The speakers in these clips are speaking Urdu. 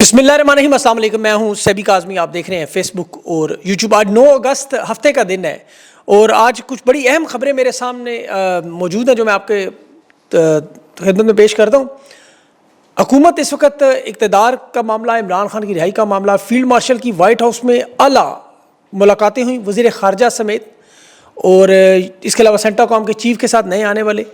بسم اللہ الرحمن الرحیم، السلام علیکم۔ میں ہوں سیبی کاظمی، آپ دیکھ رہے ہیں فیس بک اور یوٹیوب۔ آج 9 اگست ہفتے کا دن ہے اور آج کچھ بڑی اہم خبریں میرے سامنے موجود ہیں جو میں آپ کے خدمت میں پیش کرتا ہوں۔ حکومت اس وقت اقتدار کا معاملہ، عمران خان کی رہائی کا معاملہ، فیلڈ مارشل کی وائٹ ہاؤس میں اعلیٰ ملاقاتیں ہوئیں وزیر خارجہ سمیت، اور اس کے علاوہ سینٹا کام کے چیف کے ساتھ نئے آنے والے۔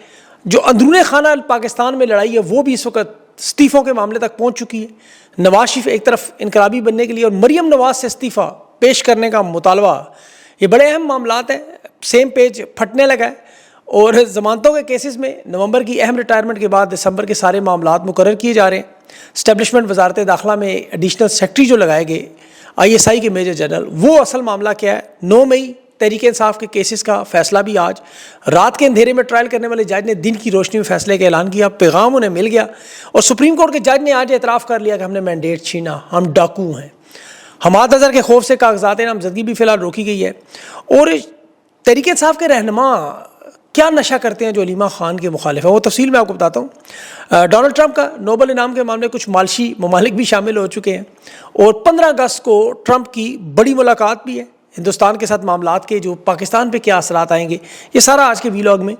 جو اندرون خانہ پاکستان میں لڑائی ہے وہ بھی اس وقت استعفوں کے معاملے تک پہنچ چکی ہے۔ نواز شریف ایک طرف انقلابی بننے کے لیے اور مریم نواز سے استعفیٰ پیش کرنے کا مطالبہ، یہ بڑے اہم معاملات ہیں۔ سیم پیج پھٹنے لگا ہے اور ضمانتوں کے کیسز میں نومبر کی اہم ریٹائرمنٹ کے بعد دسمبر کے سارے معاملات مقرر کیے جا رہے ہیں۔ اسٹیبلشمنٹ وزارت داخلہ میں ایڈیشنل سیکرٹری جو لگائے گئے ISI کے میجر جنرل، وہ اصل معاملہ کیا ہے؟ 9 مئی تحریک انصاف کے کیسز کا فیصلہ بھی آج۔ رات کے اندھیرے میں ٹرائل کرنے والے جج نے دن کی روشنی میں فیصلے کا اعلان کیا، پیغام انہیں مل گیا اور سپریم کورٹ کے جج نے آج اعتراف کر لیا کہ ہم نے مینڈیٹ چھینا، ہم ڈاکو ہیں۔ حماد اظہر کے خوف سے کاغذات نامزدگی بھی فی الحال روکی گئی ہے۔ اور تحریک انصاف کے رہنما کیا نشہ کرتے ہیں جو علیمہ خان کے مخالف ہیں، وہ تفصیل میں آپ کو بتاتا ہوں۔ ڈونلڈ ٹرمپ کا نوبل انعام کے معاملے کچھ مالشی ممالک بھی شامل ہو چکے ہیں اور 15 اگست کو ٹرمپ کی بڑی ملاقات بھی ہے ہندوستان کے ساتھ۔ معاملات کے جو پاکستان پہ کیا اثرات آئیں گے، یہ سارا آج کے ویلاگ میں۔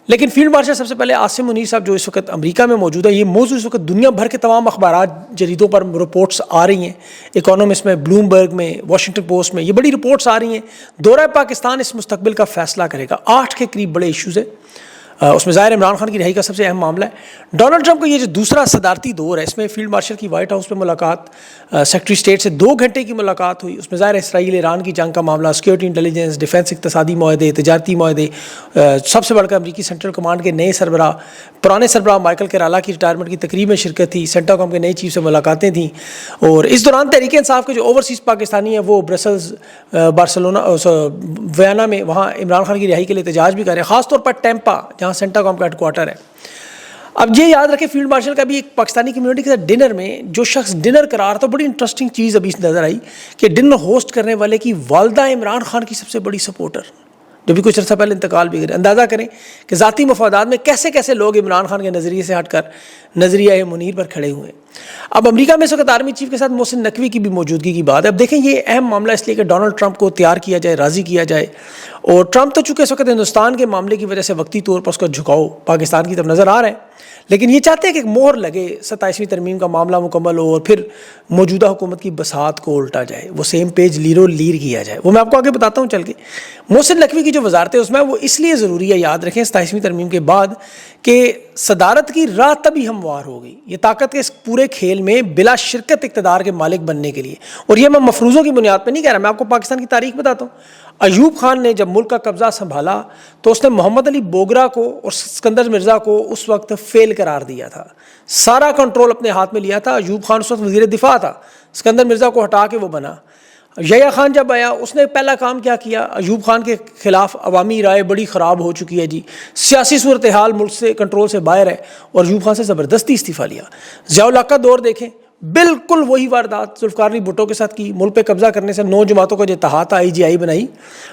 لیکن فیلڈ مارشل سب سے پہلے عاصم منیر صاحب جو اس وقت امریکہ میں موجود ہے، یہ موضوع اس وقت دنیا بھر کے تمام اخبارات جریدوں پر رپورٹس آ رہی ہیں، اکانومسٹ میں، بلومبرگ میں، واشنگٹن پوسٹ میں، یہ بڑی رپورٹس آ رہی ہیں۔ دورہ پاکستان اس مستقبل کا فیصلہ کرے گا۔ 8 کے قریب بڑے ایشوز ہیں، اس میں ظاہر عمران خان کی رہائی کا سب سے اہم معاملہ ہے۔ ڈونلڈ ٹرمپ کا یہ جو دوسرا صدارتی دور ہے، اس میں فیلڈ مارشل کی وائٹ ہاؤس میں ملاقات، سیکرٹری اسٹیٹ سے 2 گھنٹے کی ملاقات ہوئی۔ اس میں ظاہر اسرائیل ایران کی جنگ کا معاملہ، سیکورٹی انٹیلیجنس، ڈیفنس، اقتصادی معاہدے، تجارتی معاہدے، سب سے بڑھ کر امریکی سینٹرل کمانڈ کے نئے سربراہ، پرانے سربراہ مائیکل کیرالا کی ریٹائرمنٹ کی تقریب میں شرکت تھی، سینٹا کام کے نئے چیف سے ملاقاتیں تھیں۔ اور اس دوران تحریک انصاف کے جو اوورسیز پاکستانی ہیں وہ برسلز، بارسلونا، ویانا میں وہاں عمران خان کی رہائی کے لیے احتجاج بھی کر رہے ہیں، خاص طور پر ٹیمپا جہاں سینٹا کام کا ہیڈ کوارٹر ہے۔ اب یہ یاد رکھیں، فیلڈ مارشل کا بھی ایک پاکستانی کمیونٹی کے ساتھ ڈنر میں جو شخص ڈنر کرا رہا تھا، بڑی انٹرسٹنگ چیز ابھی نظر آئی کہ ڈنر ہوسٹ کرنے والے کی والدہ عمران خان کی سب سے بڑی سپورٹر، جو بھی کچھ عرصہ پہلے انتقال بھی کرے۔ اندازہ کریں کہ ذاتی مفادات میں کیسے کیسے لوگ عمران خان کے نظریے سے ہٹ کر نظریہ منیر پر کھڑے ہوئے ہیں۔ اب امریکہ میں اس وقت آرمی چیف کے ساتھ محسن نقوی کی بھی موجودگی کی بات ہے۔ اب دیکھیں، یہ اہم معاملہ اس لیے کہ ڈونلڈ ٹرمپ کو تیار کیا جائے، راضی کیا جائے، اور ٹرمپ تو چونکہ اس وقت ہندوستان کے معاملے کی وجہ سے وقتی طور پر اس کا جھکاؤ پاکستان کی طرف نظر آ رہا ہے، لیکن یہ چاہتے ہیں کہ ایک مہر لگے، 27ویں ترمیم کا معاملہ مکمل ہو اور پھر موجودہ حکومت کی بساط کو الٹا جائے، وہ سیم پیج لیرو لیر کیا جائے۔ وہ میں آپ کو آگے بتاتا ہوں چل کے۔ محسن نقوی کی جو وزارت ہے اس میں وہ اس لیے ضروری ہے، یاد رکھیں 27ویں ترمیم کے بعد، کہ صدارت کی راہ تبھی ہموار ہو گئی یہ طاقت کے اس پورے کھیل میں بلا شرکت اقتدار کے مالک بننے کے لیے۔ اور یہ میں مفروضوں کی بنیاد پہ نہیں کہہ رہا، میں آپ کو پاکستان کی تاریخ بتاتا ہوں۔ ایوب خان نے جب ملک کا قبضہ سنبھالا تو اس نے محمد علی بوگرا کو اور اسکندر مرزا کو اس وقت فیل قرار دیا تھا، سارا کنٹرول اپنے ہاتھ میں لیا تھا۔ ایوب خان اس وقت وزیر دفاع تھا، اسکندر مرزا کو ہٹا کے وہ بنا۔ یحییٰ خان جب آیا، اس نے پہلا کام کیا کیا؟ ایوب خان کے خلاف عوامی رائے بڑی خراب ہو چکی ہے جی، سیاسی صورتحال ملک سے کنٹرول سے باہر ہے، اور ایوب خان سے زبردستی استعفیٰ لیا۔ ضیاء الحق کا دور دیکھیں، بالکل وہی واردات ذوالفقار علی بھٹو کے ساتھ کی، ملک پہ قبضہ کرنے سے 9 جماعتوں کا جو اتحاد تھا، IGI بنائی،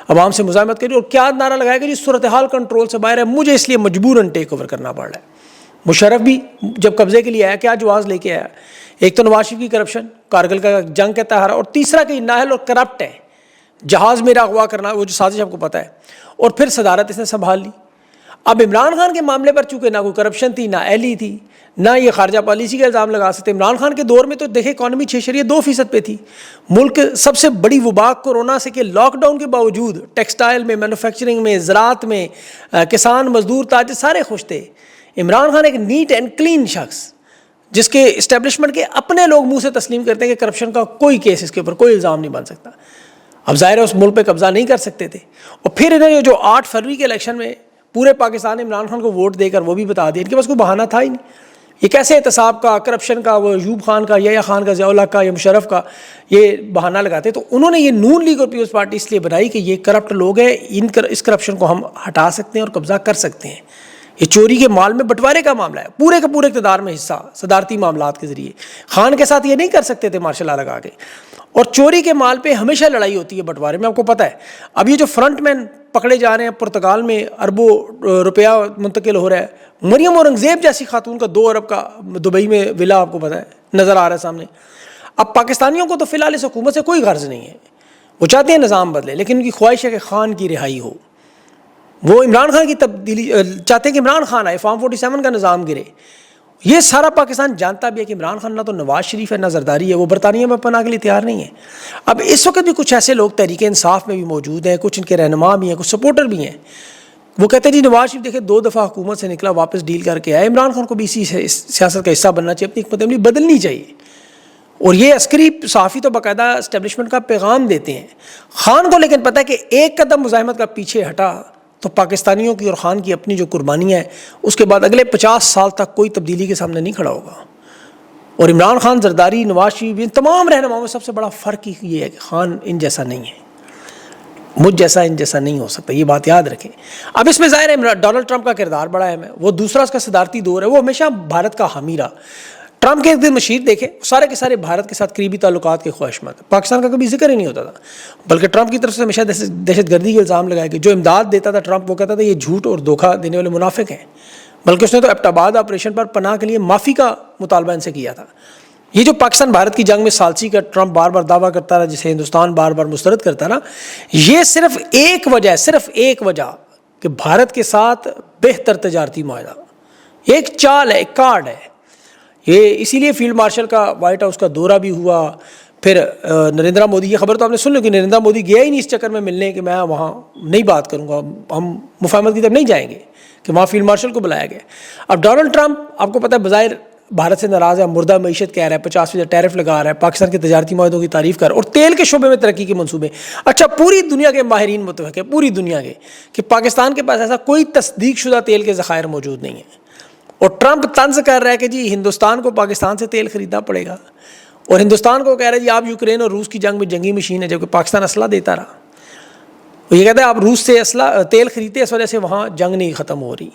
عوام سے مزاحمت کری، اور کیا نعرہ لگایا کہ جی صورتحال کنٹرول سے باہر ہے، مجھے اس لیے مجبوراً ٹیک اوور کرنا پڑ رہا ہے۔ مشرف بھی جب قبضے کے لیے آیا، کیا جواز لے کے آیا؟ ایک تو نواز شریف کی کرپشن، کارگل کا جنگ کا تہارا، اور تیسرا کہ نااہل اور کرپٹ ہے، جہاز میرا اغوا کرنا، وہ جو سازش آپ کو پتہ ہے، اور پھر صدارت اس نے سنبھال لی۔ اب عمران خان کے معاملے پر چونکہ نہ کوئی کرپشن تھی، نہ اہلی تھی، نہ یہ خارجہ پالیسی کا الزام لگا سکتے۔ عمران خان کے دور میں تو دیکھیں اکانومی 6.2% پہ تھی، ملک سب سے بڑی وبا کورونا سے کہ لاک ڈاؤن کے باوجود ٹیکسٹائل میں، مینوفیکچرنگ میں، زراعت میں، کسان، مزدور، تاجر سارے خوش تھے۔ عمران خان ایک نیٹ اینڈ کلین شخص، جس کے اسٹیبلشمنٹ کے اپنے لوگ منہ سے تسلیم کرتے ہیں کہ کرپشن کا کوئی کیس اس کے اوپر کوئی الزام نہیں بن سکتا۔ اب ظاہر ہے اس ملک پہ قبضہ نہیں کر سکتے تھے، اور پھر انہیں جو 8 فروری کے الیکشن میں پورے پاکستان نے عمران خان کو ووٹ دے کر وہ بھی بتا دیا، ان کے پاس کوئی بہانہ تھا ہی نہیں۔ یہ کیسے احتساب کا، کرپشن کا، وہ ایوب خان کا، یحییٰ خان کا، ضیاء الحق کا یا مشرف کا یہ بہانہ لگاتے؟ تو انہوں نے یہ نون لیگ اور پیپلز پارٹی اس لیے بنائی کہ یہ کرپٹ لوگ ہیں، اس کرپشن کو ہم ہٹا سکتے ہیں اور قبضہ کر سکتے ہیں۔ یہ چوری کے مال میں بٹوارے کا معاملہ ہے، پورے کا پورے اقتدار میں حصہ صدارتی معاملات کے ذریعے۔ خان کے ساتھ یہ نہیں کر سکتے تھے مارشل لا لگا کے، اور چوری کے مال پہ ہمیشہ لڑائی ہوتی ہے بٹوارے میں، آپ کو پتہ ہے۔ اب یہ جو فرنٹ مین پکڑے جا رہے ہیں، پرتگال میں اربوں روپیہ منتقل ہو رہا ہے، مریم اورنگزیب جیسی خاتون کا 2 ارب کا دبئی میں ولا آپ کو پتہ ہے نظر آ رہا ہے سامنے۔ اب پاکستانیوں کو تو فی الحال اس حکومت سے کوئی غرض نہیں ہے، وہ چاہتے ہیں نظام بدلے، لیکن ان کی خواہش ہے کہ خان کی رہائی ہو. وہ عمران خان کی تبدیلی چاہتے ہیں کہ عمران خان آئے، فارم 47 کا نظام گرے. یہ سارا پاکستان جانتا بھی ہے کہ عمران خان نہ تو نواز شریف ہے نہ زرداری ہے، وہ برطانیہ میں پناہ کے لیے تیار نہیں ہے. اب اس وقت بھی کچھ ایسے لوگ تحریک انصاف میں بھی موجود ہیں، کچھ ان کے رہنما بھی ہیں، کچھ سپورٹر بھی ہیں. وہ کہتے ہیں جی نواز شریف دیکھیں 2 دفعہ حکومت سے نکلا، واپس ڈیل کر کے آئے، عمران خان کو بھی اسی سیاست کا حصہ بننا چاہیے، اپنی حکمت عملی بدلنی چاہیے. اور یہ عسکری صحافی تو باقاعدہ اسٹیبلشمنٹ کا پیغام دیتے ہیں. خان کو لیکن پتہ ہے کہ ایک قدم مزاحمت کا پیچھے ہٹا تو پاکستانیوں کی اور خان کی اپنی جو قربانیاں ہیں اس کے بعد اگلے 50 سال تک کوئی تبدیلی کے سامنے نہیں کھڑا ہوگا. اور عمران خان، زرداری، نواز شریف، ان تمام رہنماؤں میں سب سے بڑا فرق یہ ہے کہ خان ان جیسا نہیں ہے، مجھ جیسا ان جیسا نہیں ہو سکتا، یہ بات یاد رکھیں. اب اس میں ظاہر ہے ڈونلڈ ٹرمپ کا کردار بڑا اہم ہے. وہ دوسرا اس کا صدارتی دور ہے، وہ ہمیشہ بھارت کا حامی رہا. ٹرمپ کے ایک دن مشیر دیکھیں، سارے کے سارے بھارت کے ساتھ قریبی تعلقات کے خواہشمند، پاکستان کا کبھی ذکر ہی نہیں ہوتا تھا، بلکہ ٹرمپ کی طرف سے ہمیشہ دہشت گردی کے الزام لگائے گئے. جو امداد دیتا تھا ٹرمپ، وہ کہتا تھا یہ جھوٹ اور دھوکہ دینے والے منافق ہیں، بلکہ اس نے تو ایبٹ آباد آپریشن پر پناہ کے لیے معافی کا مطالبہ ان سے کیا تھا. یہ جو پاکستان بھارت کی جنگ میں ثالثی کا ٹرمپ بار بار دعویٰ کرتا رہا، جسے ہندوستان بار بار مسترد کرتا رہا، یہ صرف ایک وجہ ہے، صرف ایک وجہ کہ بھارت کے ساتھ بہتر تجارتی معاہدہ، ایک چال ہے، ایک کارڈ ہے. یہ اسی لیے فیلڈ مارشل کا وائٹ ہاؤس کا دورہ بھی ہوا. پھر نریندرا مودی، یہ خبر تو آپ نے سن لی کہ نریندرا مودی گیا ہی نہیں اس چکر میں ملنے کہ میں وہاں نہیں بات کروں گا، ہم مفاہمت کی طرف نہیں جائیں گے، کہ وہاں فیلڈ مارشل کو بلایا گیا. اب ڈونلڈ ٹرمپ آپ کو پتہ ہے بظاہر بھارت سے ناراض ہے، مردہ معیشت کہہ رہا ہے، 50% ٹیرف لگا رہا ہے، پاکستان کے تجارتی معاہدوں کی تعریف کر رہا ہے، اور تیل کے شعبے میں ترقی کے منصوبے. اچھا پوری دنیا کے ماہرین متفق ہیں، پوری دنیا کے، کہ پاکستان کے پاس ایسا کوئی تصدیق شدہ تیل کے ذخائر موجود نہیں ہیں. اور ٹرمپ طنز کر رہا ہے کہ جی ہندوستان کو پاکستان سے تیل خریدنا پڑے گا، اور ہندوستان کو کہہ رہا ہے جی آپ یوکرین اور روس کی جنگ میں جنگی مشین ہے، جبکہ پاکستان اسلحہ دیتا رہا. وہ یہ کہتا ہے آپ روس سے تیل خریدتے، اس وجہ سے وہاں جنگ نہیں ختم ہو رہی.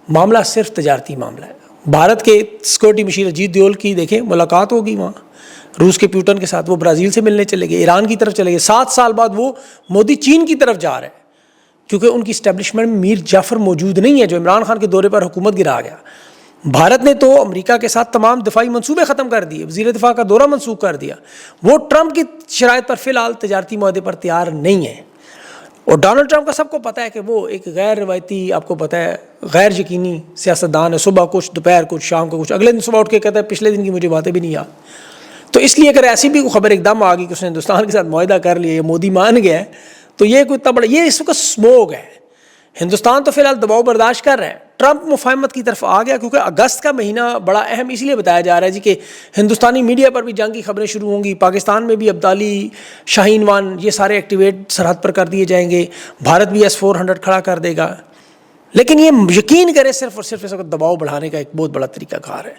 معاملہ صرف تجارتی معاملہ ہے. بھارت کے سیکورٹی مشیر اجیت دیول کی دیکھیں ملاقات ہوگی وہاں روس کے پیوٹن کے ساتھ، وہ برازیل سے ملنے چلے گئے، ایران کی طرف چلے گئے. 7 سال بعد وہ مودی چین کی طرف جا رہے ہیں، کیونکہ ان کی اسٹیبلشمنٹ میں میر جعفر موجود نہیں ہے جو عمران خان کے دورے پر حکومت گرا گیا. بھارت نے تو امریکہ کے ساتھ تمام دفاعی منصوبے ختم کر دیے، وزیر دفاع کا دورہ منسوخ کر دیا. وہ ٹرمپ کی شرائط پر فی الحال تجارتی معاہدے پر تیار نہیں ہے. اور ڈونلڈ ٹرمپ کا سب کو پتہ ہے کہ وہ ایک غیر روایتی، آپ کو پتہ ہے غیر یقینی سیاستدان ہے. صبح کچھ، دوپہر کچھ، شام کو کچھ، اگلے دن صبح اٹھ کے کہتا ہے پچھلے دن کی مجھے باتیں بھی نہیں یاد. تو اس لیے اگر ایسی بھی کوئی خبر ایک دم آ گئی کہ اس نے ہندوستان کے ساتھ معاہدہ کر لیا، یہ مودی مان گیا ہے، تو یہ کوئی اتنا بڑا، یہ اس وقت سموگ ہے. ہندوستان تو فی الحال دباؤ برداشت کر رہا ہے. ٹرمپ مفاہمت کی طرف آ گیا، کیونکہ اگست کا مہینہ بڑا اہم اس لیے بتایا جا رہا ہے جی کہ ہندوستانی میڈیا پر بھی جنگ کی خبریں شروع ہوں گی، پاکستان میں بھی ابدالی، شاہین 1 یہ سارے ایکٹیویٹ سرحد پر کر دیے جائیں گے، بھارت بھی S-400 کھڑا کر دے گا. لیکن یہ یقین کرے صرف اور صرف اس وقت دباؤ بڑھانے کا ایک بہت بڑا طریقہ کار ہے.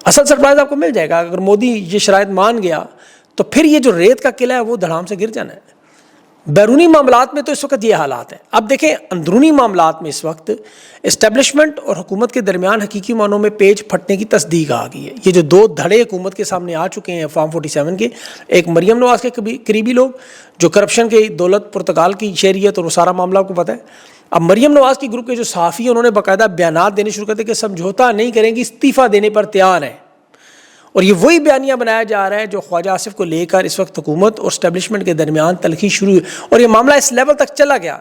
اصل سرپرائز آپ کو مل جائے گا اگر مودی یہ شرائط مان گیا، تو پھر یہ جو ریت کا قلعہ ہے وہ دھڑام سے گر جانا ہے. بیرونی معاملات میں تو اس وقت یہ حالات ہیں. اب دیکھیں اندرونی معاملات میں اس وقت اسٹیبلشمنٹ اور حکومت کے درمیان حقیقی معنوں میں پیچ پھٹنے کی تصدیق آ گئی ہے. یہ جو 2 دھڑے حکومت کے سامنے آ چکے ہیں فارم 47 کے، ایک مریم نواز کے قریبی لوگ جو کرپشن کی دولت پرتگال کی شہریت اور وہ سارا معاملہ آپ کو پتہ ہے. اب مریم نواز کی گروپ کے جو صحافی ہیں انہوں نے باقاعدہ بیانات دینے شروع کر دیے کہ سمجھوتا نہیں کریں گی، استعفیٰ دینے پر تیار ہیں. اور یہ وہی بیانیہ بنایا جا رہا ہے جو خواجہ آصف کو لے کر اس وقت حکومت اور اسٹیبلشمنٹ کے درمیان تلخی شروع ہوئی. اور یہ معاملہ اس لیول تک چلا گیا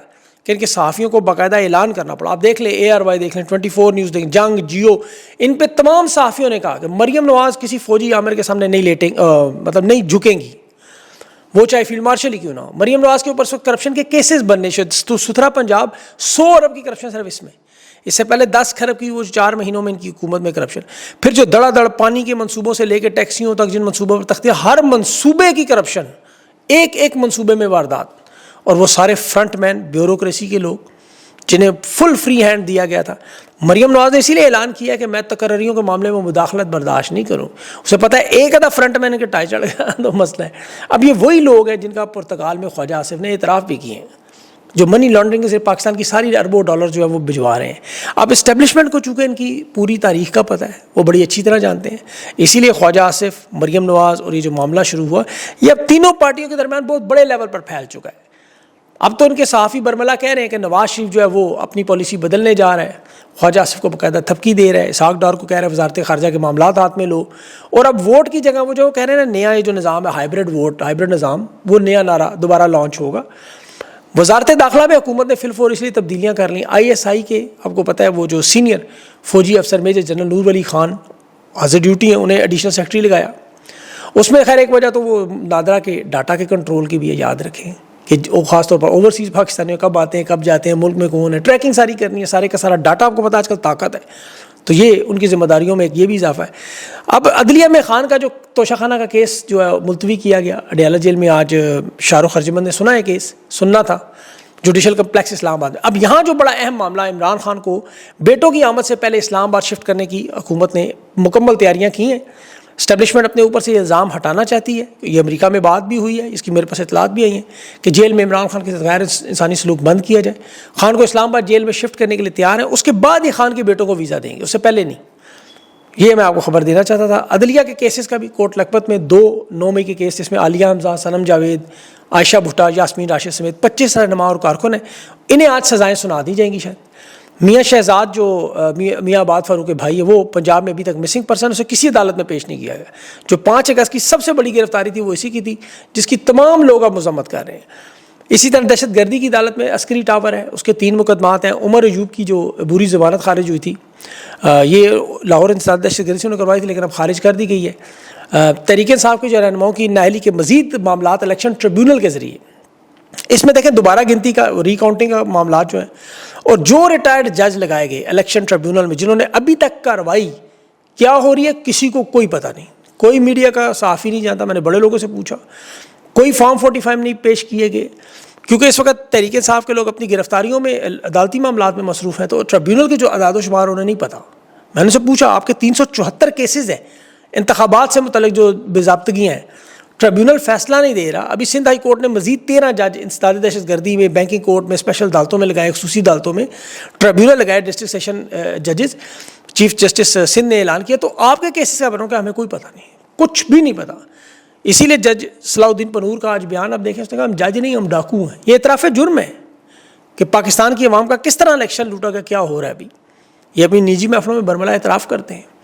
کہ ان کے صحافیوں کو باقاعدہ اعلان کرنا پڑا. آپ دیکھ لیں ARY دیکھ لیں، 24 نیوز دیکھ لیں، جنگ، جیو، ان پہ تمام صحافیوں نے کہا کہ مریم نواز کسی فوجی عامر کے سامنے نہیں نہیں جھکیں گی، وہ چاہے فیلڈ مارشل ہی کیوں نہ ہو. مریم نواز کے اوپر اس وقت کرپشن کے کیسز بننے تو ستھرا پنجاب 100 ارب کی کرپشن صرف اس میں، اس سے پہلے 10 کھرب کی وہ 4 مہینوں میں ان کی حکومت میں کرپشن. پھر جو دڑا دڑ پانی کے منصوبوں سے لے کے ٹیکسیوں تک جن منصوبوں پر تختیاں، ہر منصوبے کی کرپشن، ایک منصوبے میں واردات. اور وہ سارے فرنٹ مین بیوروکریسی کے لوگ جنہیں فل فری ہینڈ دیا گیا تھا. مریم نواز نے اسی لیے اعلان کیا کہ میں تقرریوں کے معاملے میں مداخلت برداشت نہیں کروں. اسے پتہ ہے ایک آدھا فرنٹ مین کے ٹائی چڑھ گیا تو مسئلہ ہے. اب یہ وہی لوگ ہیں جن کا پرتگال میں خواجہ آصف نے اعتراف بھی کیے ہیں، جو منی لانڈرنگ سے پاکستان کی ساری اربوں ڈالر جو ہے وہ بھجوا رہے ہیں. اب اسٹیبلشمنٹ کو چونکہ ان کی پوری تاریخ کا پتہ ہے، وہ بڑی اچھی طرح جانتے ہیں، اسی لیے خواجہ آصف، مریم نواز اور یہ جو معاملہ شروع ہوا یہ اب تینوں پارٹیوں کے درمیان بہت بڑے لیول پر پھیل چکا ہے. اب تو ان کے صحافی برملا کہہ رہے ہیں کہ نواز شریف جو ہے وہ اپنی پالیسی بدلنے جا رہا ہے. خواجہ آصف کو باقاعدہ تھپکی دے رہا ہے، اسحاق ڈار کو کہہ رہا ہے وزارت خارجہ کے معاملات ہاتھ میں لو، اور اب ووٹ کی جگہ وہ جو کہہ رہے ہیں نا نیا یہ جو نظام ہے ہائبرڈ ووٹ، ہائبرڈ نظام، وہ نیا نعرہ دوبارہ لانچ ہوگا۔ وزارت داخلہ میں حکومت نے فی الفور اس لیے تبدیلیاں کر لیں، آئی ایس آئی کے آپ کو پتہ ہے وہ جو سینئر فوجی افسر میجر جنرل نور ولی خان حاضر ڈیوٹی ہیں، انہیں ایڈیشنل سیکرٹری لگایا۔ اس میں خیر ایک وجہ تو وہ نادرا کے ڈاٹا کے کنٹرول کی بھی ہے، یاد رکھیں کہ وہ خاص طور پر اوورسیز پاکستانیوں کب آتے ہیں کب جاتے ہیں، ملک میں کون ہے، ٹریکنگ ساری کرنی ہے، سارے کا سارا ڈاٹا آپ کو پتہ آج کل طاقت ہے، تو یہ ان کی ذمہ داریوں میں ایک یہ بھی اضافہ ہے۔ اب عدلیہ میں خان کا جو توشہ خانہ کا کیس جو ہے ملتوی کیا گیا، اڈیالہ جیل میں آج شاہ رخ ارجمند نے سنا ہے، کیس سننا تھا جوڈیشل کمپلیکس اسلام آباد میں۔ اب یہاں جو بڑا اہم معاملہ عمران خان کو بیٹوں کی آمد سے پہلے اسلام آباد شفٹ کرنے کی حکومت نے مکمل تیاریاں کی ہیں، اسٹیبلشمنٹ اپنے اوپر سے یہ الزام ہٹانا چاہتی ہے، یہ امریکہ میں بات بھی ہوئی ہے، اس کی میرے پاس اطلاعات بھی آئی ہیں کہ جیل میں عمران خان کے ساتھ غیر انسانی سلوک بند کیا جائے، خان کو اسلام آباد جیل میں شفٹ کرنے کے لیے تیار ہیں، اس کے بعد یہ خان کے بیٹوں کو ویزا دیں گے، اس سے پہلے نہیں۔ یہ میں آپ کو خبر دینا چاہتا تھا۔ عدلیہ کے کیسز کا بھی کوٹ لکھپت میں 2 مئی کے کیس، جس میں عالیہ حمزہ، صنم جاوید، عائشہ بھٹا، یاسمین راشد سمیت 25 رہنما اور کارکن ہیں، انہیں آج سزائیں سنا دی جائیں گی شاید۔ میاں شہزاد جو میاں آباد فاروق کے بھائی ہے، وہ پنجاب میں ابھی تک مسنگ پرسن، اسے کسی عدالت میں پیش نہیں کیا گیا۔ جو 5 اگست کی سب سے بڑی گرفتاری تھی وہ اسی کی تھی، جس کی تمام لوگ اب مذمت کر رہے ہیں۔ اسی طرح دہشت گردی کی عدالت میں عسکری ٹاور ہے، اس کے 3 مقدمات ہیں۔ عمر ایوب کی جو عبوری ضمانت خارج ہوئی تھی، یہ لاہور انسداد دہشت گردی سے انہوں نے کروائی تھی، لیکن اب خارج کر دی گئی ہے۔ تحریک انصاف کے جو رہنماؤں کی نااہلی کے مزید معاملات الیکشن ٹریبیونل کے ذریعے، اس میں دیکھیں دوبارہ گنتی کا ری کاؤنٹنگ کا معاملات جو ہیں، اور جو ریٹائرڈ جج لگائے گئے الیکشن ٹریبیونل میں، جنہوں نے ابھی تک کارروائی کیا ہو رہی ہے کسی کو کوئی پتہ نہیں، کوئی میڈیا کا صحافی نہیں جانتا، میں نے بڑے لوگوں سے پوچھا، کوئی فارم 45 نہیں پیش کیے گئے، کیونکہ اس وقت تحریک انصاف کے لوگ اپنی گرفتاریوں میں عدالتی معاملات میں مصروف ہیں، تو ٹریبیونل کے جو اعداد و شمار انہیں نہیں پتہ۔ میں نے سے پوچھا آپ کے 374 کیسز ہیں انتخابات سے متعلق جو بے ضابطگیاں ہیں، ٹریبیونل فیصلہ نہیں دے رہا۔ ابھی سندھ ہائی کورٹ نے مزید 13 جج انسداد دہشت گردی میں، بینکنگ کورٹ میں، اسپیشل عدالتوں میں لگائے، خصوصی عدالتوں میں ٹریبیونل لگائے، ڈسٹرکٹ سیشن ججز، چیف جسٹس سندھ نے اعلان کیا۔ تو آپ کے کیسز کا بنوں کہ ہمیں کوئی پتہ نہیں، کچھ بھی نہیں پتہ۔ اسی لیے جج صلاح الدین پنور کا آج بیان آپ دیکھیں، اس نے کہا ہم جج نہیں، ہم ڈاکو ہیں۔ یہ اعتراف جرم ہے کہ پاکستان کی عوام کا کس طرح الیکشن لوٹا گیا، کیا ہو رہا ہے ابھی۔ یہ اپنی نجی محفلوں میں برملا اعتراف کرتے ہیں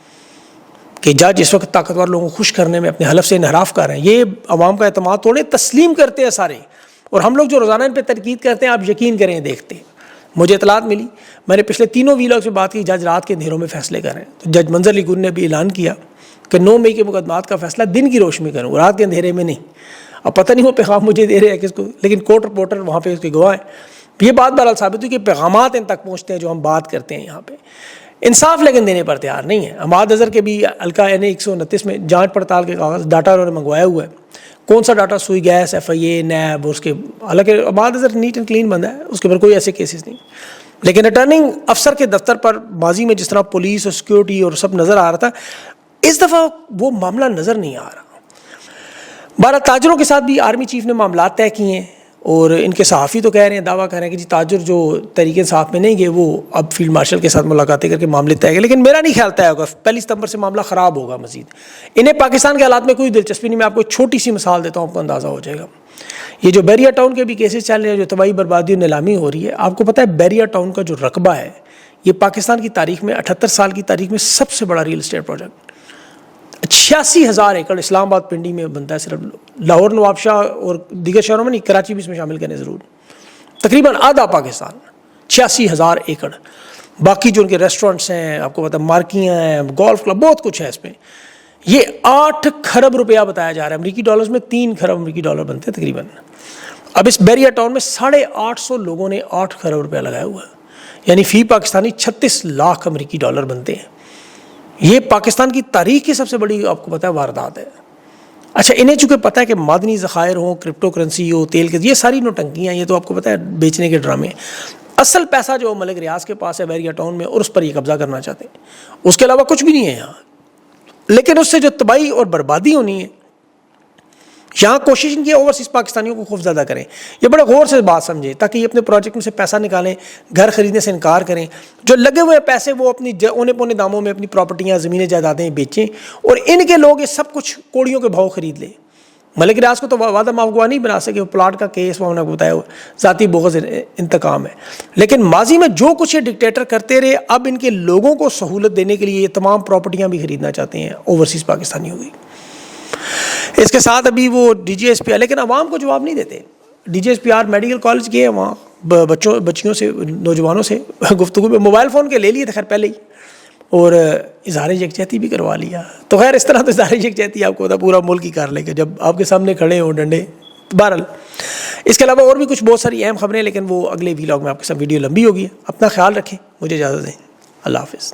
کہ جج اس وقت طاقتور لوگوں کو خوش کرنے میں اپنے حلف سے انحراف کر رہے ہیں۔ یہ عوام کا اعتماد توڑے، تسلیم کرتے ہیں سارے، اور ہم لوگ جو روزانہ ان پہ تنقید کرتے ہیں آپ یقین کریں دیکھتے ہیں۔ مجھے اطلاعات ملی، میں نے پچھلے 3 ویلاگ سے بات کی، جج رات کے اندھیروں میں فیصلے کر رہے ہیں۔ تو جج منظر علی گل نے بھی اعلان کیا کہ 9 مئی کے مقدمات کا فیصلہ دن کی روشنی میں کروں، رات کے اندھیرے میں نہیں۔ اب پتہ نہیں وہ پیغام مجھے دے رہے ہیں کس کو، لیکن کورٹ رپورٹر وہاں پہ اس کے گواہ ہیں۔ یہ بات بہرحال ثابت ہوئی کہ پیغامات ان تک پہنچتے ہیں جو ہم بات کرتے ہیں یہاں پہ، انصاف لیکن دینے پر تیار نہیں ہے۔ حماد اظہر کے بھی حلقہ NA 129 میں جانچ پڑتال کے کاغذ ڈاٹا انہوں نے منگوایا ہوا ہے، کون سا ڈاٹا، سوئی گیس، FIA، نیب، اس کے، حالانکہ Hammad Azhar net and clean بندہ ہے، اس کے اوپر کوئی ایسے کیسز نہیں، لیکن ریٹرننگ افسر کے دفتر پر ماضی میں جس طرح پولیس اور سیکیورٹی اور سب نظر آ رہا تھا، اس دفعہ وہ معاملہ نظر نہیں آ رہا۔ 12 تاجروں کے ساتھ بھی آرمی چیف نے معاملات طے کیے ہیں، اور ان کے صحافی تو کہہ رہے ہیں، دعویٰ کر رہے ہیں کہ جی تاجر جو تحریک انصاف میں نہیں گئے وہ اب فیلڈ مارشل کے ساتھ ملاقاتیں کر کے معاملے طے گئے، لیکن میرا نہیں خیال طے ہوگا، 1 ستمبر سے معاملہ خراب ہوگا مزید۔ انہیں پاکستان کے حالات میں کوئی دلچسپی نہیں۔ میں آپ کو ایک چھوٹی سی مثال دیتا ہوں، آپ کو اندازہ ہو جائے گا۔ یہ جو بیریا ٹاؤن کے بھی کیسز چل رہے ہیں، جو تباہی بربادی اور نیلامی ہو رہی ہے، آپ کو پتہ ہے بیریا ٹاؤن کا جو رقبہ ہے، یہ پاکستان کی تاریخ میں 78 سال کی تاریخ میں سب سے بڑا ریل اسٹیٹ پروجیکٹ، 86,000 ایکڑ اسلام آباد پنڈی میں بنتا ہے، صرف لاہور، نواب شاہ اور دیگر شہروں میں نہیں، کراچی بھی اس میں شامل کریں ضرور، تقریباً آدھا پاکستان، 86,000 ایکڑ۔ باقی جو ان کے ریسٹورنٹس ہیں، آپ کو پتہ ہے مارکیاں ہیں، گولف کلب، بہت کچھ ہے اس میں۔ یہ 8 کھرب روپیہ بتایا جا رہا ہے، امریکی ڈالرز میں 3 کھرب امریکی ڈالر بنتے ہیں تقریباً۔ اب اس بیریا ٹاؤن میں 850 لوگوں نے 8 کھرب روپیہ لگایا ہوا ہے، یعنی فی پاکستانی 36 لاکھ امریکی ڈالر بنتے ہیں۔ یہ پاکستان کی تاریخ کی سب سے بڑی آپ کو پتہ ہے واردات ہے۔ اچھا، انہیں چونکہ پتہ ہے کہ معدنی ذخائر ہوں، کرپٹو کرنسی ہو، تیل کے، یہ ساری نوٹنکیاں، یہ تو آپ کو پتہ ہے بیچنے کے ڈرامے۔ اصل پیسہ جو ملک ریاض کے پاس ہے بیریا ٹاؤن میں، اور اس پر یہ قبضہ کرنا چاہتے ہیں، اس کے علاوہ کچھ بھی نہیں ہے یہاں۔ لیکن اس سے جو تباہی اور بربادی ہونی ہے، یہاں کوشش کی اوورسیز پاکستانیوں کو خوفزدہ کریں۔ یہ بڑے غور سے بات سمجھیں تاکہ یہ اپنے پروجیکٹ میں سے پیسہ نکالیں، گھر خریدنے سے انکار کریں، جو لگے ہوئے پیسے وہ اپنی اونے پونے داموں میں اپنی پراپرٹیاں، زمینیں، جائیدادیں بیچیں، اور ان کے لوگ یہ سب کچھ کوڑیوں کے بھاؤ خرید لیں۔ ملک ریاض کو تو وعدہ معاف نہیں بنا سکے, وہ پلاٹ کا کیس وہ نے بتایا ذاتی بغض انتقام ہے. لیکن ماضی میں جو کچھ یہ ڈکٹیٹر کرتے رہے, اب ان کے لوگوں کو سہولت دینے کے لیے یہ تمام پراپرٹیاں بھی خریدنا چاہتے ہیں اوورسیز پاکستانیوں کی. اس کے ساتھ ابھی وہ D G S P R, لیکن عوام کو جواب نہیں دیتے. D G S P R medical college گئے, وہاں بچیوں سے نوجوانوں سے گفتگو میں موبائل فون کے لے لیے تھے خیر پہلے ہی, اور اظہار یکجہتی بھی کروا لیا. تو خیر اس طرح تو اظہار یکجہتی آپ کو ہوتا پورا ملک ہی کر لے گا جب آپ کے سامنے کھڑے ہوں ڈنڈے. بہرحال اس کے علاوہ اور بھی کچھ بہت ساری اہم خبریں, لیکن وہ اگلے ویلاگ میں آپ کے ساتھ ویڈیو لمبی ہوگی. اپنا خیال رکھیں, مجھے اجازت دیں, اللہ حافظ.